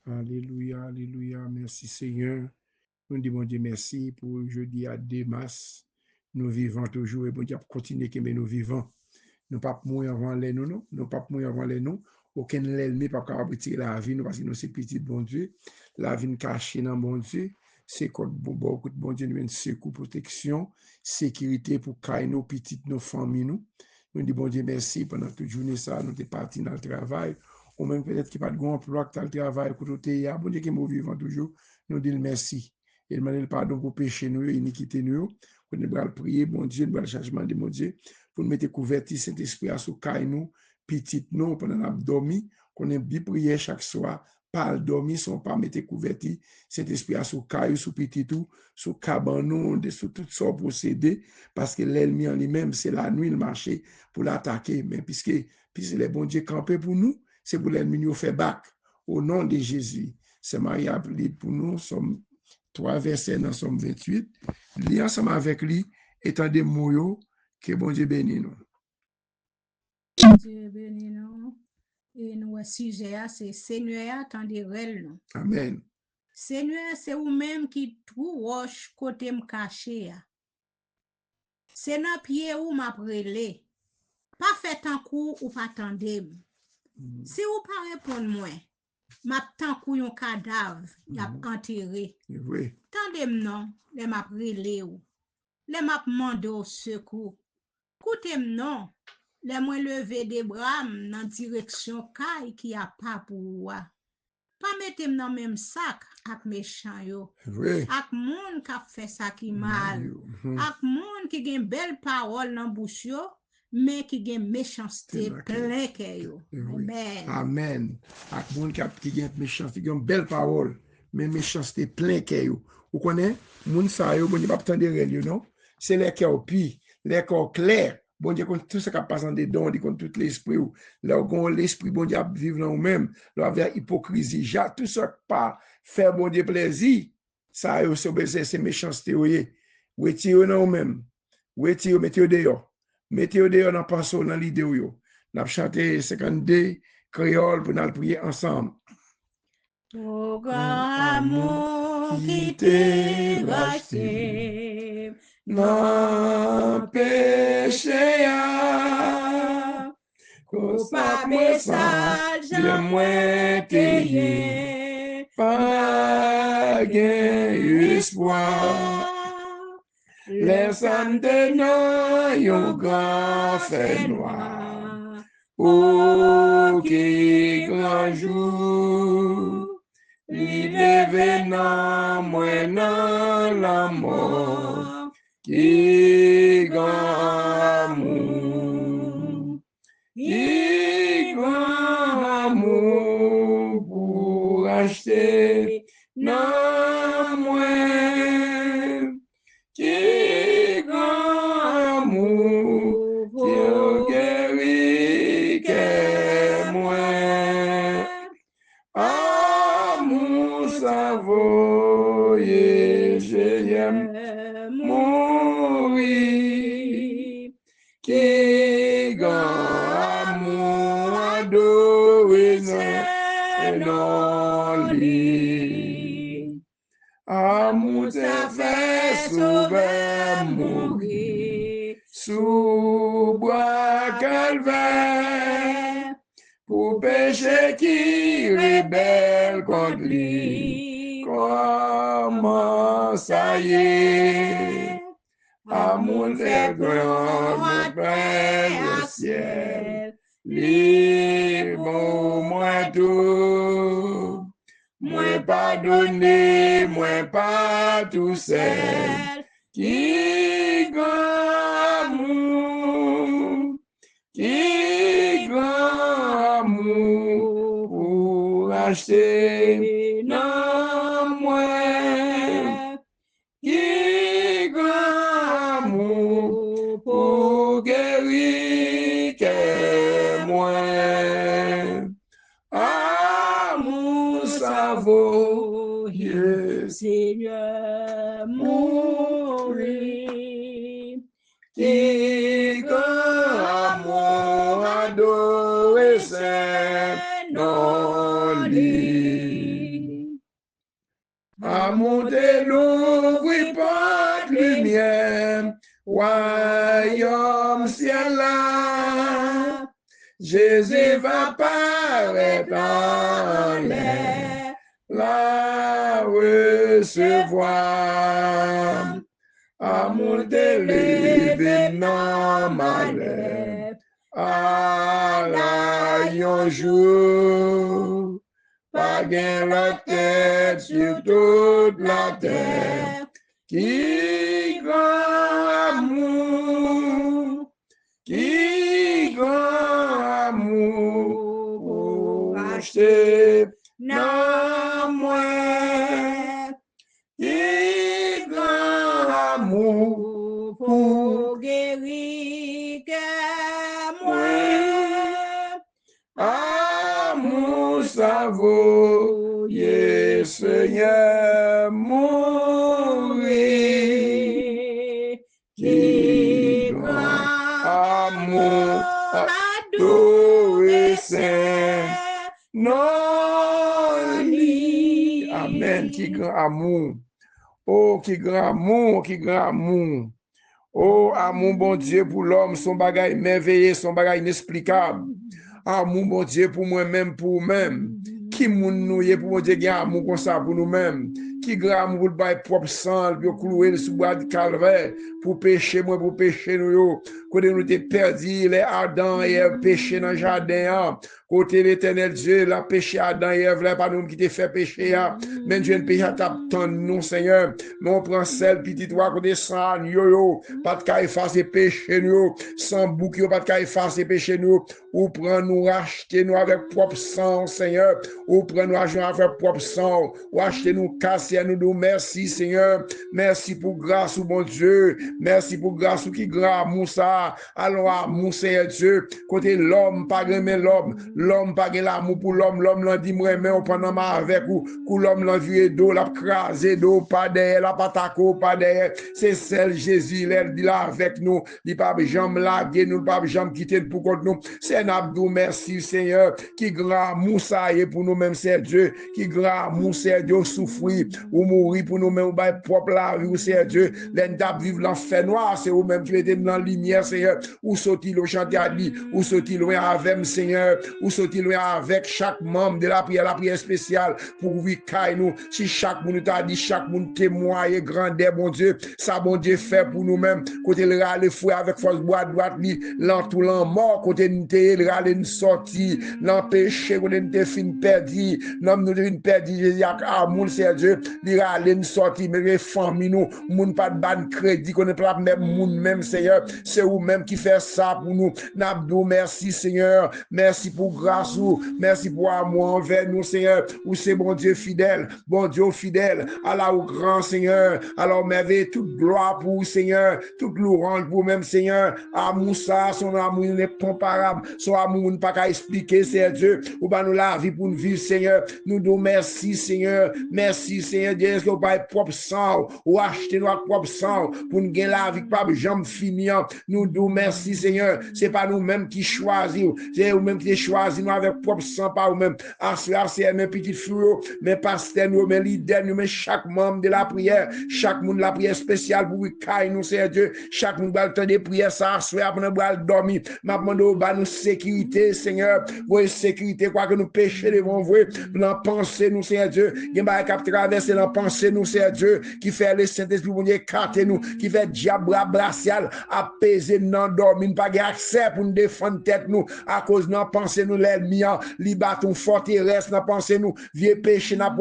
Alléluia, alléluia. Merci Seigneur. Nous disons Dieu merci pour jeudi à 2 mars. Nous vivons toujours et bon Dieu continuer que nous vivons. Nous ne pouvons pas mourir avant les nous, non. Nous ne pouvons pas mourir avant les nous. Aucun ennemi ne peut pas retirer la vie, nous, parce que nous sommes petits, bon Dieu. La vie cachée dans bon Dieu. C'est quoi beaucoup de bon Dieu nous une secours, protection, sécurité pour nos petites, nos familles, nous. Nous disons bon Dieu merci pendant toute journée, ça, nous sommes partis dans le travail. Ou même peut-être qu'il n'y a pas de grand emploi que tu as le travail, que tu es bon Dieu qui est vivant toujours. Nous disons merci. Et demandons le pardon pour péché nous, iniquité nous. Nous devons prier, bon Dieu, nous devons le changement de mon Dieu. Pour nous mettre couverti Saint-Esprit à sous nous, petit nous, pendant qu'on dormi, qu'on ait bien prié chaque soir, pas le dormir, sans pas mettre couverti Saint-Esprit à sous caillou, sous petit tout, sous cabanon, sous tout ça procédé, parce que l'ennemi en lui-même, c'est la nuit, le marché, pour l'attaquer. Mais puisque les bons Dieu campé pour nous, c'est pour l'ennemi nous fait bac. Au nom de Jésus, c'est Marie appelé pour nous, sommes 3 versets dans Somme 28. Lis ensemble avec lui, étant des mots, que bon Dieu bénisse nous. Dieu bénisse nous. Et nous, sujet, c'est Seigneur, attendez nous. Amen. Seigneur, c'est vous-même qui tout roche côté me caché. C'est dans pied ou m'a prélé. Pas fait un coup ou pas tendez. Si vous pas répondre moi, m'a tant coup yon cadavre, y a enterré. Oui. Tendez non, les m'a prélé ou. Les m'a demandé au secours. Coutez non, les moins lever des bras dans direction caille qui a pas pour moi. Pas mettre dans même sac avec méchant yo. Oui. Ak moun qui fait ça qui mal. Ak moun qui gen belle parole dans bouche yo, mais qui gen méchanceté plein que yo. Amen. Amen. Ak moun qui gen méchanceté, qui gen belle parole, mais méchanceté plein que yo. Vous connaissez, moun sa yo, bon Dieu pas tendre yo, non? C'est les cœurs pis, les cœurs clairs. Bon Dieu, quand tout ce qui passe en dedans, dit contre tout l'esprit, là où l'esprit, bon Dieu, vivre dans nous-mêmes, là avec hypocrisie, tout ça pas faire bon Dieu plaisir, ça c'est méchanceté, oui. Retirez dans nous-mêmes, retirez, mettez dehors, mettez dehors dans le dans l'idée, yo. N'a chanté 52 créole pour nous prier ensemble. Au grand amour qui t'est racheté, non péché, qu'au pas message, moins t'ayé, pas espoir. Les âmes de nous, yon grand fait noir, oh, qui grand jour, il venant, moi, dans la mort, qui grand amour, qui grand amour pour acheter, non, moi, qui grand amour, qui guérit que moi. Amour savoyé, j'aime mourir. Qui grand amour adoré, non lit. Amour te fait sauver mourir sous bois calvaire pour péché qui rebelle contre lui. Comment ça y est? Amour fait grand, mon Père au ciel, libre moi tout. Moi pardonné, moi pas tout seul, qui grand amour, qui grand amour pour acheter non moi, qui grand amour pour guérir que moi. Savoyeux, Seigneur, mourir, qui grand amour adoré, non lit. Amour de l'ouvrir porte lumière, royaume ciel là. Jésus va paraître en l'air, la recevoir. Amour de lever dans ma lèvre, à la yon jour. Pas gain la tête sur toute la terre, qui grand amour, qui grand amour, pour acheter non moins, qui grand amour, pour guérir moi. Amour ça vaut, Seigneur, mourir. Qui grand amour, adoré saint, non lui. Amen, qui grand amour. Oh, qui grand amour, qui grand amour. Oh, amour, bon Dieu, pour l'homme, son bagage merveilleux, son bagage inexplicable. Amour, bon Dieu, pour moi-même, pour vous-même. Qui moun nou ye pour mon Dieu, amour comme ça pour nous-mêmes. Qui grand amour pour le bail propre sang, pour clouer sous bois de calvaire, pour pécher moi, pour pécher nous yo. Côté nous t'es perdu, les Adam et Ève péché dans le jardin. Côté l'éternel Dieu, la péché Adam et Ève, là, pas nous qui te fait pécher. Mais Dieu ne péché à t'attendre, non, Seigneur. Mais on prend celle, petit toi, côté sang, yo, pas de cas effacer péché nous, sans bouc, pas de cas effacer péché nous, ou prend nous, racheter nous avec propre sang, Seigneur, ou prend nous argent avec propre sang, ou acheter nous, casser nous, merci, Seigneur, merci pour grâce, bon Dieu, merci pour grâce, qui grand amour ça, allons amour, Seigneur Dieu, côté l'homme, pas aimer l'homme, pas l'amour pour l'homme l'a dit, moi, mais on prend ma avec ou l'homme l'a vu d'eau, l'a crasé d'eau, pas derrière, la patako, pas derrière, c'est celle Jésus, il dit là avec nous, il pas jamais laguer nous, pas jamais quitter pour contre nous, c'est un abdou, merci Seigneur, qui grand amour ça y est pour nous-mêmes, c'est Dieu, qui grand amour, c'est Dieu, souffrir ou mourir pour nous-mêmes, ou bah propre la vie, c'est Dieu, l'endap vivre l'enfer noir, c'est vous-même qui êtes dans la lumière, Seigneur, ou sortir le chantier à lui, ou sortir loin avec Seigneur, ou sortir loin avec chaque membre de la prière spéciale, pour vous nous, si chaque monde t'a dit, chaque monde témoigne, grandeur, bon Dieu, ça bon Dieu fait pour nous-mêmes, côté le râle fouet avec force bois droite, l'entour mort, côté nous le râle nous sorti, l'empêcher, côté nous fin perdu, nous nous fin perdu, Jésus, amour, c'est Dieu, le râle nous sorti, mais les familles nous, moun pas de ban crédit, qu'on n'est pas même moun même, Seigneur, c'est vous-même qui fait ça pour nous, n'abdou, merci, Seigneur, merci pour grâce, merci pour amour envers nous, Seigneur, où c'est bon Dieu fidèle, alors grand Seigneur, alors merveille, toute gloire pour Seigneur, toute louange pour même Seigneur, amour ça, son amour n'est pas comparable, son amour n'est pas qu'à expliquer, c'est Dieu, ou pas nous la vie pour nous vivre, Seigneur, nous nous merci Seigneur, Dieu, est-ce que vous pas propre sang, ou acheter notre propre sang, pour nous gagner la vie, pas jamais fini, nous nous merci Seigneur, c'est pas nous-mêmes qui choisissons, c'est nous-mêmes qui choisissons, nous avec propre sang, pas nous-mêmes, c'est mes petits frères, mes pasteurs, mes leaders, mais chaque membre de la prière, chaque monde de la prière spéciale pour nous, c'est Dieu, chaque monde va le temps de prière, ça, soit pour nous dormir, m'a demandé nous sécurité, Seigneur, vous sécurité, quoi que nous péchons devant vous, dans penser nous, c'est Dieu, il y a un traverser dans penser nous, c'est Dieu, qui fait le Saint-Esprit pour nous écarter nous, qui fait diable bracial, apaiser nous, dormir, pas accès pour nous défendre tête nous, à cause de nous, penser nous, l'ennemi, li bâton forteresse, dans penser nous, vieux péché, n'a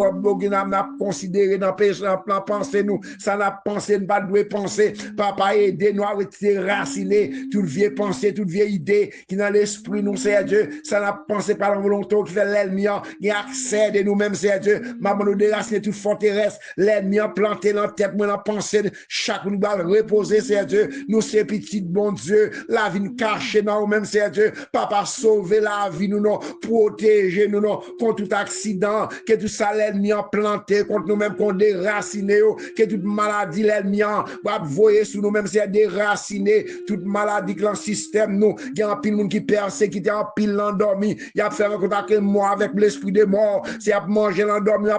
considéré dans péché, dans penser nous, ça n'a pensé, pas de penser, papa aider nous à retirer raciner toute vieille pensée, toute vieille idée qui dans l'esprit nous, c'est Dieu, ça n'a pensé par la volonté qui fait l'ennemi, qui accès de nous-mêmes, c'est Dieu, maman nous déraciner toute forteresse, l'ennemi planté dans la tête, moi dans pensée, chaque nous doit reposer, c'est Dieu, nous c'est petit, bon Dieu, la vie nous cachée dans nous-mêmes, c'est Dieu, papa sauver la vie nous, non, protéger nous, non, contre tout accident, que tout ça l'ennemi a planté contre nous-mêmes, qu'on déraciné, que toute maladie l'ennemi a voyé sur nous-mêmes, c'est déraciné, toute maladie dans le système, nous, il y a un pile monde qui persécuté, un pile l'endormi, il y a fait un contact avec moi, avec l'esprit de mort, c'est à manger l'endormi,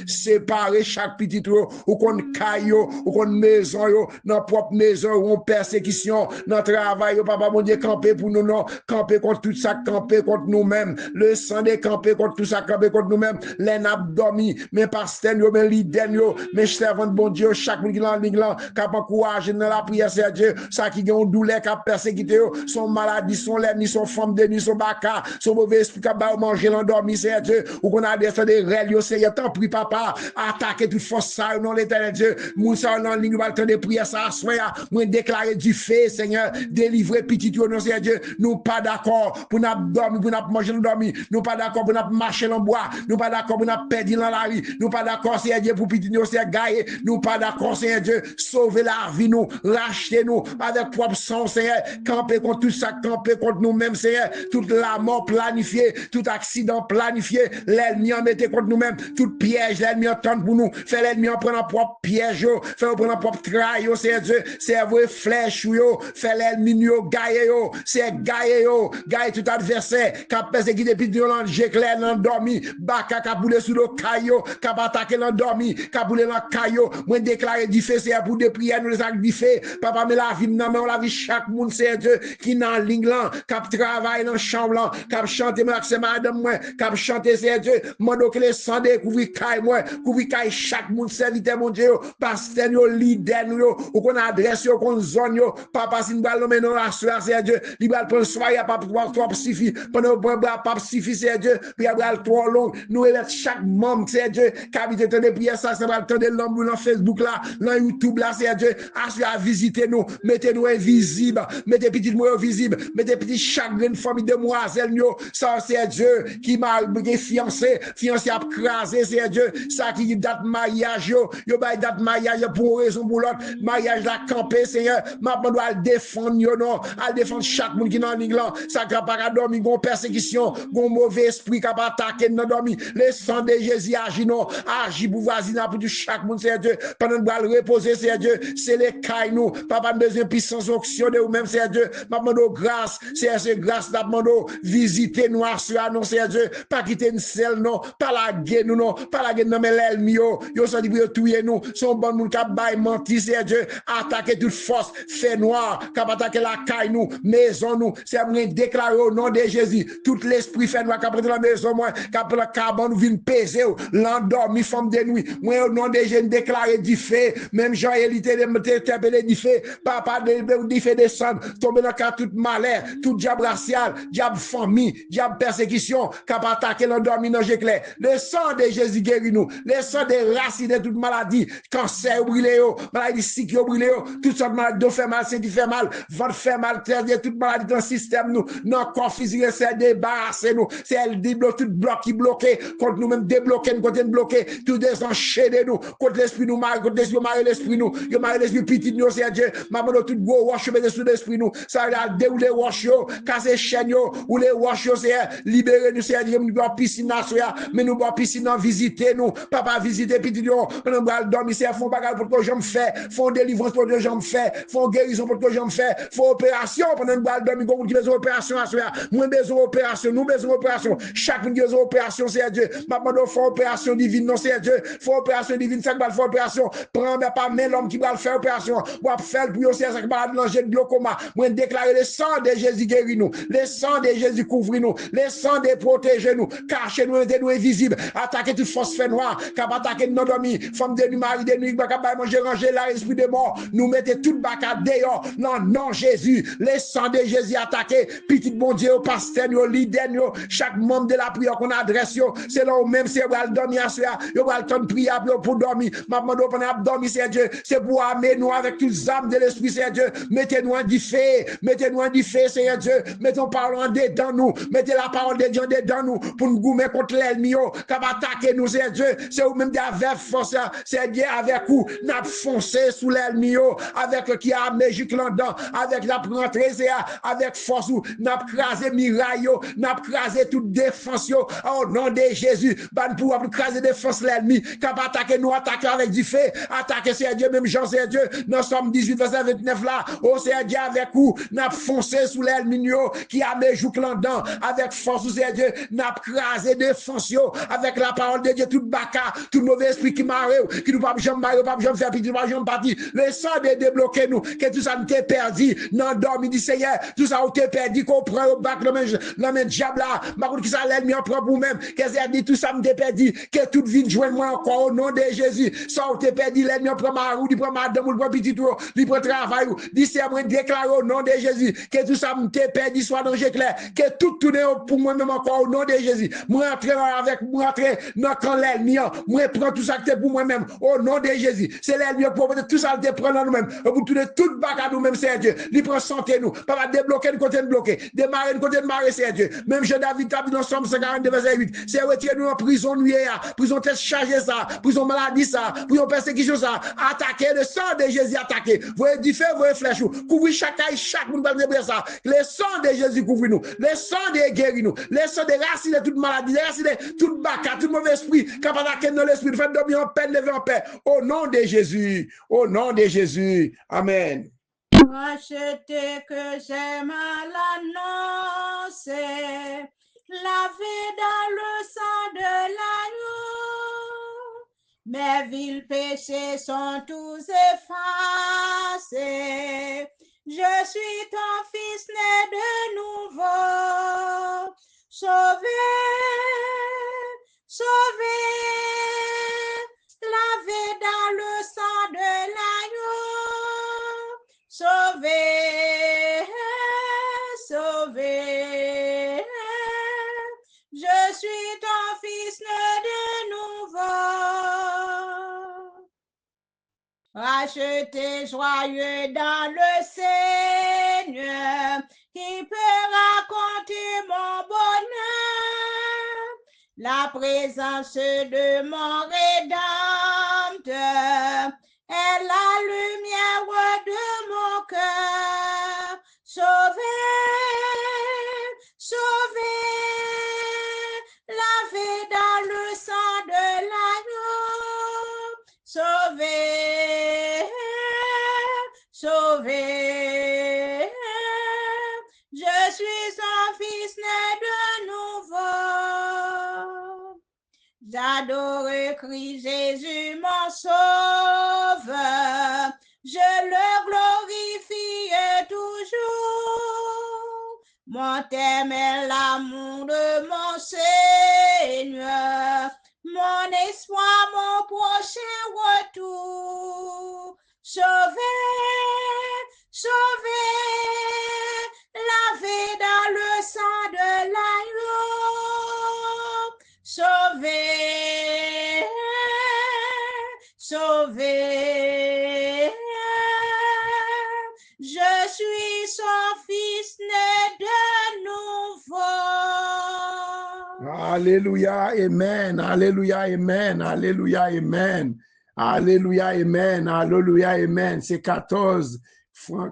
c'est préparer chaque petit ou qu'on caillou, ou qu'on maison, dans propre maison, ou on persécution, dans travail, papa, mon Dieu, camper pour nous, non, camper contre tout ça, camper contre nous-mêmes, le sang des camper contre tout ça, camper contre nous-mêmes, les nappes dormi, mes pasteurs, mes leaders, mes servants de bon Dieu, chaque monde qui est en ligne là, qui a encouragé dans la prière, c'est Dieu, ça qui a une douleur, qui a persécuté, son maladie, son lèvre, son femme de nuit, son baka, son mauvais esprit, qui a mangé l'endormi, c'est Dieu, ou qu'on a des règles, Seigneur, tant pis, papa, attaquer toute force, ça, non, l'éternel Dieu, moun ça, en ligne, va le temps de prière, ça, soya, moi, déclarer du fait, Seigneur, délivrer petit, non, c'est Dieu, nous pas d'accord pour nous dormir, pour nous manger, nous dormir, nous pas d'accord pour nous marcher dans le bois, nous pas d'accord pour nous perdre dans la rue, nous pas d'accord, Seigneur Dieu, pour petit, nous, c'est gailler, nous pas d'accord, Seigneur Dieu, sauver la vie, nous, racheter nous, avec propre sang, Seigneur, camper contre tout ça, camper contre nous-mêmes, Seigneur, toute la mort planifiée, tout accident planifié, l'ennemi en mettait contre nous-mêmes, tout piège, l'ennemi en tente pour nous, fait l'ennemi en prenant propre piège, fait en prenant propre trahi, Seigneur Dieu, c'est vos flèches, fait l'ennemi, gailler, c'est gailler, tout adversaire, qui a persécuté depuis j'ai clair, l'endormi, baka, qui a boulé sous le caillou, qui a attaqué l'endormi, qui a boulé dans le caillou, moi déclarer du fait, c'est pour des prières, nous les actes du fait, papa, mais la vie, non, mais on la vie chaque monde, c'est Dieu, qui est dans ligne là, qui travaille dans la chambre là, qui chante, c'est madame, moi, qui chante, c'est Dieu, moi, donc les sang découvrir caille, moi, couvrir caille chaque monde, serviteur, mon Dieu, pasteur, leader, ou qu'on adresse, qu'on zone, papa, si nous allons mener la soirée, c'est Dieu, il va prendre soirée, pas pouvoir trop suffire, pendant que pas suffire, c'est Dieu, puis il va trop long, nous, chaque membre, c'est Dieu, qui habite dans les prières, ça va le temps de l'homme dans Facebook là, dans YouTube là, c'est Dieu, à visiter nous, mettez-nous invisibles, mettez petit moi visible, mettez petit chaque grande famille demoiselle, ça c'est Dieu qui m'a fiancé a crasé, c'est Dieu, ça qui date mariage, yo date mariage pour raison pour l'autre, mariage la campé, Seigneur, maintenant doit défendre, non, à défendre chaque monde qui est dans l'Inglan, ça qui n'a pas dormi, gon persécution, gon mauvais esprit qui a pas attaqué, non dormi, le sang de Jésus agit, non, agit pour voisinage pour chaque monde, c'est Dieu, pendant de le reposer, c'est Dieu, c'est les cailles, nous, papa, besoin de puissance auctionner ou même, c'est Dieu, maintenant grâce, c'est grâce, maintenant visiter nous, non, c'est Dieu, pas quitter une selle, non, pas la guerre, nous, non, pas la guerre, non, mais l'ennemi, yo sont dit pour tuer nous, son bon monde qui a bail menti, c'est Dieu, attaquer toute force, fait noir, qui a attaqué la caille, nous, maison, nous, c'est pour déclarer au nom de Jésus, tout l'esprit fait noir qui a pris la maison, moi, qui a pris la carbone, vient peser, l'endormi, femme de nuit, moi, au nom de Jésus, déclarer du fait, même Jean-Élité, de du fait, papa, du fait descendre, tomber dans le cas tout malheur, tout diable racial, diable famille, diable persécution, qui a attaqué l'endormi dans l'éclair. Le sang de Jésus guérit nous, le sang des racines de toute maladie, cancer brûlé, maladie sick brûlé, toutes sortes de maladies fait mal, c'est fait mal, ventre fait mal, toute maladie dans le système, nous, dans le corps physique, c'est débarrasser nous, c'est elle tout bloc qui bloqué, contre nous-mêmes débloqué, nous côté bloqué, tout désenchaîné nous, contre l'esprit nous, contre l'esprit, l'esprit nous, l'esprit petit nous, c'est Dieu, maman, tout gros wash, mais sous l'esprit nous, ça a déroulé wash, casser chaîne, ou les wash, c'est libérer nous, c'est Dieu, nous doit piscine, mais nous doit piscine, visiter nous, papa, visiter petit nous, nous doit dormir, c'est font bagarre pour que j'en fais, font délivrance pour que j'en fais, font guérison pour que j'en fais, font opération pendant nous doit dormir, comme qui besoin opération, moins besoin opération, nous besoin opération, chaque une besoin opération, c'est Dieu, maintenant, nous font opération divine, non, c'est Dieu, font opération divine, ça va faire opération, prends pas mais l'homme qui va faire opération, va faire pour ça qui va manger de glaucoma, moi déclarer le sang de Jésus guérit nous, le sang de Jésus couvre nous, le sang de protéger nous, cacher nous, nous invisibles, attaquer toute force fait noire, qui va attaquer nos dormis, femme de nuit, mari de nuit, qui va manger, ranger la esprit de mort, nous mettez toute bacade dehors, non, Jésus, le sang de Jésus attaqué, petit bon Dieu, au pasteur, au leader, chaque membre de la prière qu'on adresse, c'est là où même c'est pour le dormir à soi, il va le temps de prier pour dormir, maman, pendant dormir, c'est Dieu, c'est pour amener nous avec toutes les âmes de l'esprit, c'est Dieu, mettez-nous en du fait, c'est Dieu, mettons parole dedans nous, mettez la parole de Dieu dedans nous, pour nous goumer contre l'ennemi, qui va attaquer nous, c'est Dieu, c'est ou même avec force, c'est Dieu avec vous, n'a foncé sous l'ennemi, avec qui a magique là-dedans, avec la rentrée, avec force, n'a crasé miraille, n'a crasé toute défense, au nom de Jésus, ban pour craser défense l'ennemi, qui va attaquer nous, attaquer avec du fait, attaquer c'est Dieu, même Jean, c'est Dieu, dans Somme 18, verset 29 là, c'est Dieu avec vous, n'a foncé sous l'ennemi, qui a magique là-dedans, avec force, c'est Dieu, n'a crasé défense, avec la parole de Dieu, toute baka, là, tout mauvais esprit qui marre, qui nous pas jamais marre, pas jamais faire petit, pas jamais partir. Le sang de débloquer nous, que tout ça nous t'est perdu, non dormi dit Seigneur, tout ça nous t'est perdu, qu'on prend au bac, le même diable là, ma qui ça l'ennemi en prend pour même, qu'est-ce qu'il dit, tout ça nous t'est perdu, que toute vie joigne moi encore au nom de Jésus, ça nous t'est perdu, l'ennemi en prend ma roue, il prend madame, il prend petit tour, il prend travail, dit c'est moi déclare au nom de Jésus, que tout ça nous t'est perdu, soit dans Jésus clair, que tout tourne pour moi-même encore au nom de Jésus, moi entrer avec, moi entrer dans quand l'ennemi, moi prends tout ça que pour moi-même, au nom de Jésus, c'est l'ennemi pour tout ça te prendre nous-mêmes, pour tourner toute bac à nous-mêmes, c'est Dieu, il prend santé nous, pas débloquer le côté de bloquer, démarrer le côté de marrer, c'est Dieu, même je David t'a dit dans Somme 142 verset 8, c'est retirer nous en prison nuit, prison test chargé ça, prison maladie ça, prison persécution ça, attaquer le sang de Jésus attaquer, voyez du feu, voyez flèche, couvrir chaque monde va ça, le sang de Jésus couvre nous, le sang de guérir nous, le sang de racines de toute maladie, les racines de toute bac, tout mauvais esprit, capable d'attaquer dans l'esprit, faire dormir en paix, lever en paix, au nom de Jésus, au nom de Jésus, amen. Racheter que j'aime à l'annoncer, lavé dans le sang de l'agneau, mes vils péchés sont tous effacés, je suis ton fils né de nouveau, sauvé, sauvé, lavé dans le sang de l'agneau, sauvé, sauvé, je suis ton fils né de nouveau. Racheté joyeux dans le Seigneur, qui peut raconter mon bonheur, la présence de mon Rédempteur est la lumière de mon cœur. Sauvé, sauvé, lavé dans le sang de l'agneau. Sauvé, sauvé, je suis un fils né de nouveau. J'adore Christ Jésus mon sauveur, je le glorifie toujours. Mon thème est l'amour de mon Seigneur, mon espoir, mon prochain retour. Sauvé, sauvé, lavé dans le sang de l'agneau. Sauvé, sauvé, je suis son fils né de nouveau. Alléluia, amen, alléluia, amen, alléluia, amen, alléluia, amen, alléluia, amen. C'est 14,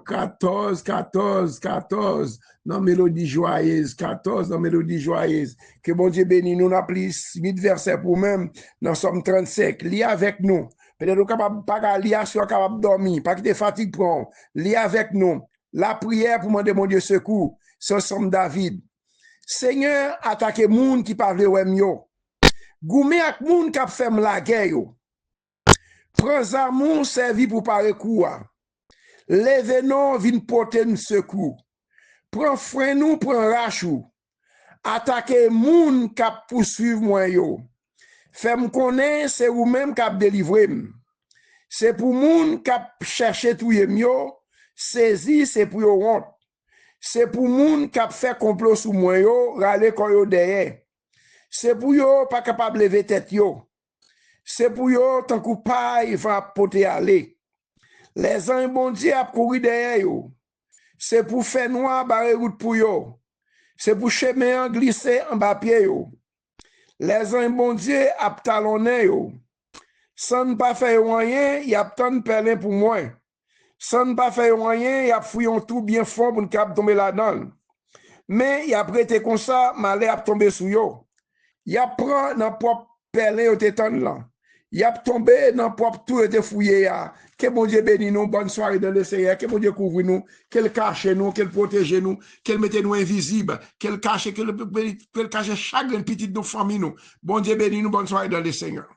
14, 14, 14, dans mélodie joyeuse, 14 dans mélodie joyeuse. Que bon Dieu bénisse nous, n'a plus 8 versets pour même, dans Somme 35, lis avec nous. Peut-être capable pas lire, soit capable dormir, pas que te fatigue prend. Lis avec nous. La prière pour demander mon Dieu secours, c'est Somme David. Seigneur, attaque moun qui pa vle wèm yo. Goume ak moun kap fèm la guerre yo. Prends zamon servi pour pare koua. Leve non vin porter nous secours. Prends frein nous, prends rachou. Attaque moun kap poursuivre moi yo. Fèm konnen c'est ou même kap délivrer. C'est pour moun kap chercher touye yo. Saisi c'est pour yo honte. C'est pour moun k'ap fait complot sous moi yo, rale kon yo derrière. C'est pour yo pas capable lever tête yo. C'est pour yo tant kou paille va poter aller. Les anges bon Dieu ap courir derrière yo. C'est pour faire noir barrer route pour yo. C'est pour chemin glisser en bas pied yo. Les anges bon Dieu ap talonner yo. Sans pas faire rien, y a tant perlin pour moi. Sans pas faire rien, il a fouillé tout bien fort pour ne pas tomber là-dedans. Mais il a prêté comme ça, malheur a tombé sous yo. Il a pris dans propre perlin au tétan là. Il a tombé dans propre tout était fouillé. Que bon Dieu bénisse nous, bonne soirée dans le Seigneur, que bon Dieu couvre nous, qu'elle cache nous, qu'elle protège nous, qu'elle mette nous invisibles, qu'elle cache chaque petite de nos familles nous. Bon Dieu bénisse nous, bonne soirée dans le Seigneur.